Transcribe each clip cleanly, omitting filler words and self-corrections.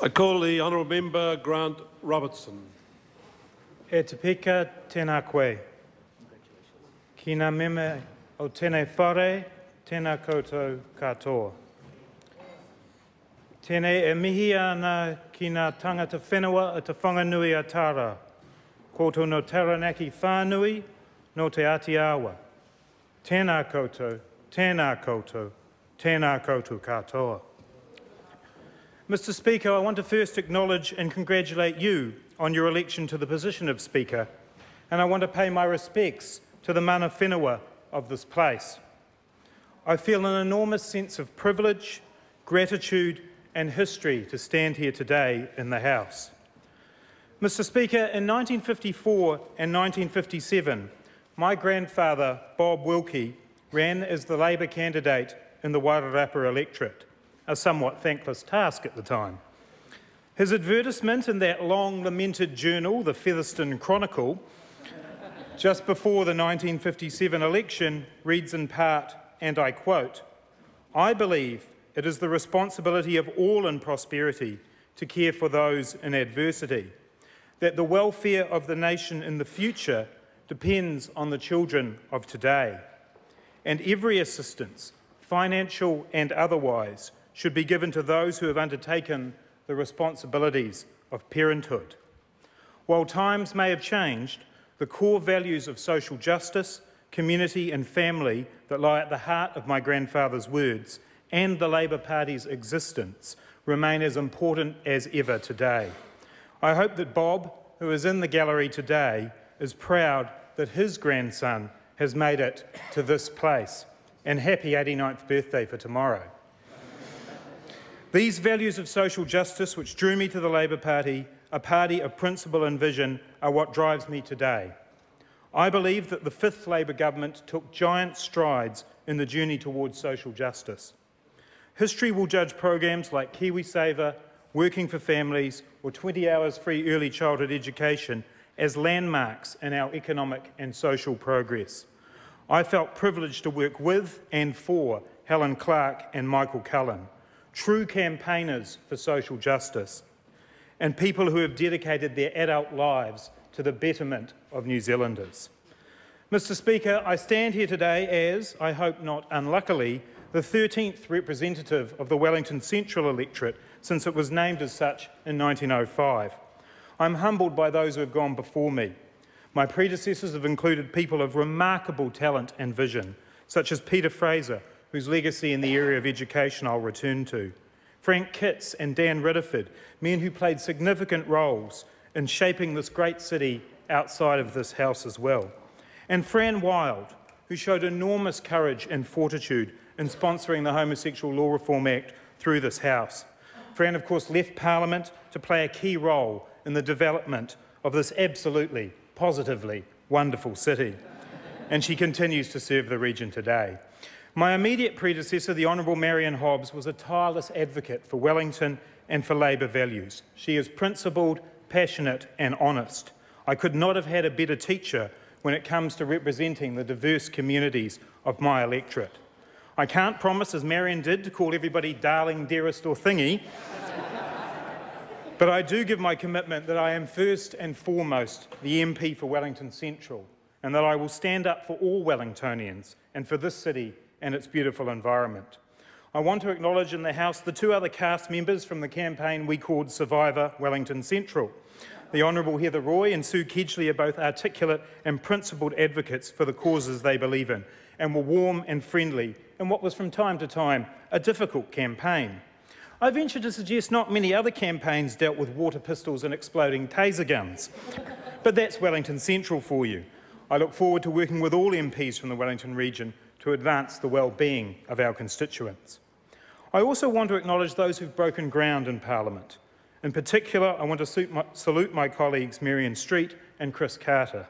I call the honourable member Grant Robertson. E te pika tēnā koe. Ki ngā meme o tēnei whare, tēnā koutou katoa. Tēnei e mihi ana ki ngā tangata whenua a te whanganui a Tara, koutou no Taranaki whānui, no te Atiawa. Tēnā koutou, tēnā koutou, tēnā koutou katoa. Mr. Speaker, I want to first acknowledge and congratulate you on your election to the position of Speaker, and I want to pay my respects to the mana whenua of this place. I feel an enormous sense of privilege, gratitude and history to stand here today in the House. Mr. Speaker, in 1954 and 1957, my grandfather, Bob Wilkie, ran as the Labour candidate in the Wairarapa electorate, a somewhat thankless task at the time. His advertisement in that long lamented journal, the Featherston Chronicle, just before the 1957 election reads in part, and I quote, "I believe it is the responsibility of all in prosperity to care for those in adversity, that the welfare of the nation in the future depends on the children of today, and every assistance, financial and otherwise, should be given to those who have undertaken the responsibilities of parenthood. While times may have changed, the core values of social justice, community and family that lie at the heart of my grandfather's words and the Labour Party's existence remain as important as ever today. I hope that Bob, who is in the gallery today, is proud that his grandson has made it to this place, and happy 89th birthday for tomorrow. These values of social justice which drew me to the Labour Party, a party of principle and vision, are what drives me today. I believe that the fifth Labour government took giant strides in the journey towards social justice. History will judge programs like KiwiSaver, Working for Families or 20 hours free early childhood education as landmarks in our economic and social progress. I felt privileged to work with and for Helen Clark and Michael Cullen, true campaigners for social justice, and people who have dedicated their adult lives to the betterment of New Zealanders. Mr. Speaker, I stand here today as, I hope not unluckily, the 13th representative of the Wellington Central electorate since it was named as such in 1905. I'm humbled by those who have gone before me. My predecessors have included people of remarkable talent and vision, such as Peter Fraser, whose legacy in the area of education I'll return to, Frank Kitts and Dan Ridderford, men who played significant roles in shaping this great city outside of this House as well, and Fran Wild, who showed enormous courage and fortitude in sponsoring the Homosexual Law Reform Act through this House. Fran, of course, left Parliament to play a key role in the development of this absolutely, positively wonderful city, and she continues to serve the region today. My immediate predecessor, the Honourable Marion Hobbs, was a tireless advocate for Wellington and for Labour values. She is principled, passionate and honest. I could not have had a better teacher when it comes to representing the diverse communities of my electorate. I can't promise, as Marion did, to call everybody darling, dearest or thingy, but I do give my commitment that I am first and foremost the MP for Wellington Central, and that I will stand up for all Wellingtonians and for this city and its beautiful environment. I want to acknowledge in the House the two other cast members from the campaign we called Survivor Wellington Central. The Honourable Heather Roy and Sue Kedgley are both articulate and principled advocates for the causes they believe in, and were warm and friendly in what was from time to time a difficult campaign. I venture to suggest not many other campaigns dealt with water pistols and exploding taser guns, but that's Wellington Central for you. I look forward to working with all MPs from the Wellington region to advance the well-being of our constituents. I also want to acknowledge those who've broken ground in Parliament. In particular, I want to salute my colleagues Marion Street and Chris Carter.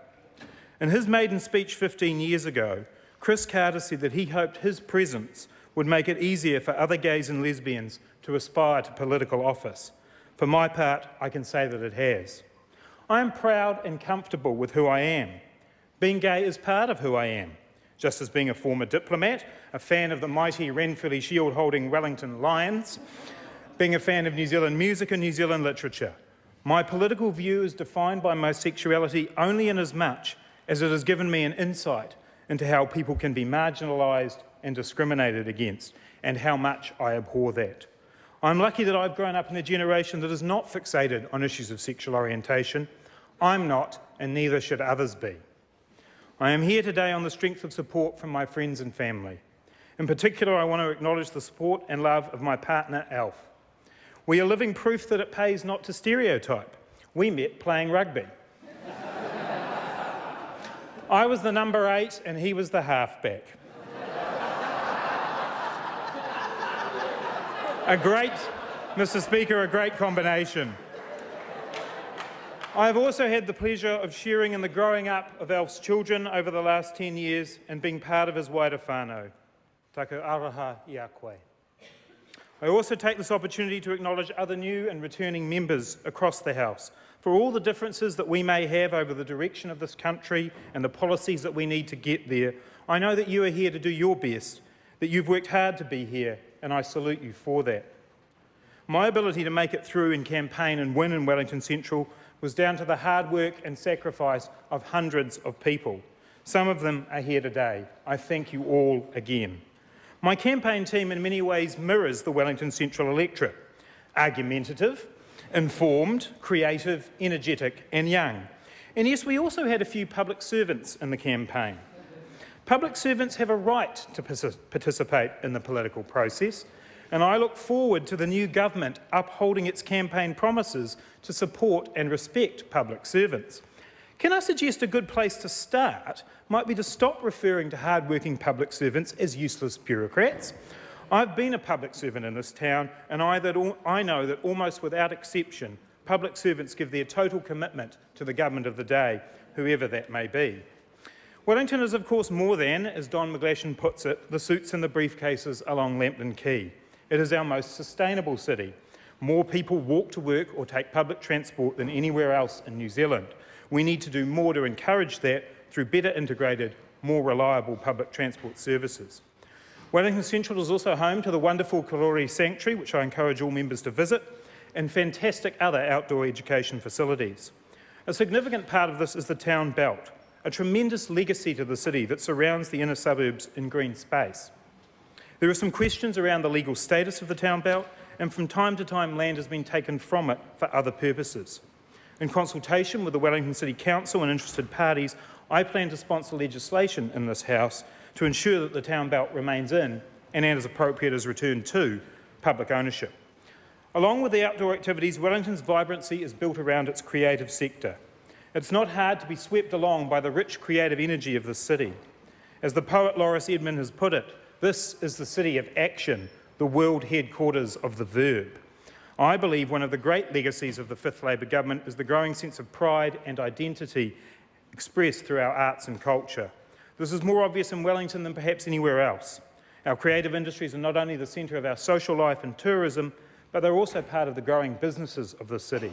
In his maiden speech 15 years ago, Chris Carter said that he hoped his presence would make it easier for other gays and lesbians to aspire to political office. For my part, I can say that it has. I am proud and comfortable with who I am. Being gay is part of who I am, just as being a former diplomat, a fan of the mighty Ranfurly Shield-holding Wellington Lions, being a fan of New Zealand music and New Zealand literature. My political view is defined by my sexuality only in as much as it has given me an insight into how people can be marginalised and discriminated against, and how much I abhor that. I'm lucky that I've grown up in a generation that is not fixated on issues of sexual orientation. I'm not, and neither should others be. I am here today on the strength of support from my friends and family. In particular, I want to acknowledge the support and love of my partner, Alf. We are living proof that it pays not to stereotype. We met playing rugby. I was the number 8 and he was the halfback. Mr. Speaker, a great combination. I have also had the pleasure of sharing in the growing up of Alf's children over the last 10 years and being part of his wider whānau. Taku araha I a koe. I also take this opportunity to acknowledge other new and returning members across the House for all the differences that we may have over the direction of this country and the policies that we need to get there. I know that you are here to do your best, that you've worked hard to be here, and I salute you for that. My ability to make it through and campaign and win in Wellington Central was down to the hard work and sacrifice of hundreds of people. Some of them are here today. I thank you all again. My campaign team in many ways mirrors the Wellington Central electorate. Argumentative, informed, creative, energetic and young. And yes, we also had a few public servants in the campaign. Public servants have a right to participate in the political process, and I look forward to the new government upholding its campaign promises to support and respect public servants. Can I suggest a good place to start might be to stop referring to hard-working public servants as useless bureaucrats? I've been a public servant in this town, and I know that almost without exception, public servants give their total commitment to the government of the day, whoever that may be. Wellington is, of course, more than, as Don McGlashan puts it, the suits and the briefcases along Lambton Quay. It is our most sustainable city. More people walk to work or take public transport than anywhere else in New Zealand. We need to do more to encourage that through better integrated, more reliable public transport services. Wellington Central is also home to the wonderful Karori Sanctuary, which I encourage all members to visit, and fantastic other outdoor education facilities. A significant part of this is the town belt, a tremendous legacy to the city that surrounds the inner suburbs in green space. There are some questions around the legal status of the town belt, and from time to time land has been taken from it for other purposes. In consultation with the Wellington City Council and interested parties, I plan to sponsor legislation in this House to ensure that the town belt remains in, and as appropriate is returned to, public ownership. Along with the outdoor activities, Wellington's vibrancy is built around its creative sector. It's not hard to be swept along by the rich creative energy of the city. As the poet Loris Edmond has put it, this is the city of action, the world headquarters of the verb. I believe one of the great legacies of the fifth Labour government is the growing sense of pride and identity expressed through our arts and culture. This is more obvious in Wellington than perhaps anywhere else. Our creative industries are not only the centre of our social life and tourism, but they're also part of the growing businesses of the city.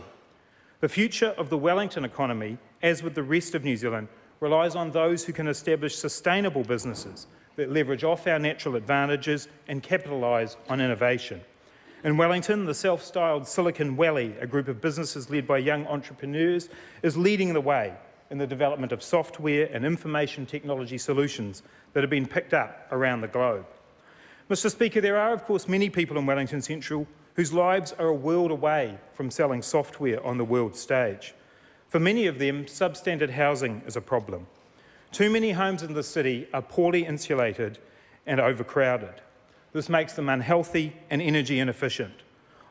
The future of the Wellington economy, as with the rest of New Zealand, relies on those who can establish sustainable businesses that leverage off our natural advantages and capitalise on innovation. In Wellington, the self-styled Silicon Valley, a group of businesses led by young entrepreneurs, is leading the way in the development of software and information technology solutions that have been picked up around the globe. Mr. Speaker, there are, of course, many people in Wellington Central whose lives are a world away from selling software on the world stage. For many of them, substandard housing is a problem. Too many homes in the city are poorly insulated and overcrowded. This makes them unhealthy and energy inefficient.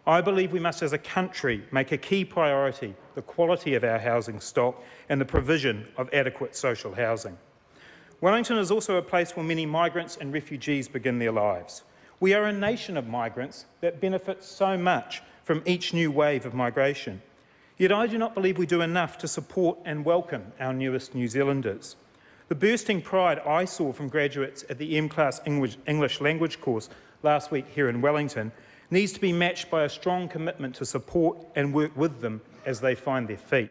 I believe we must, as a country, make a key priority the quality of our housing stock and the provision of adequate social housing. Wellington is also a place where many migrants and refugees begin their lives. We are a nation of migrants that benefits so much from each new wave of migration. Yet I do not believe we do enough to support and welcome our newest New Zealanders. The bursting pride I saw from graduates at the M-Class English language course last week here in Wellington needs to be matched by a strong commitment to support and work with them as they find their feet.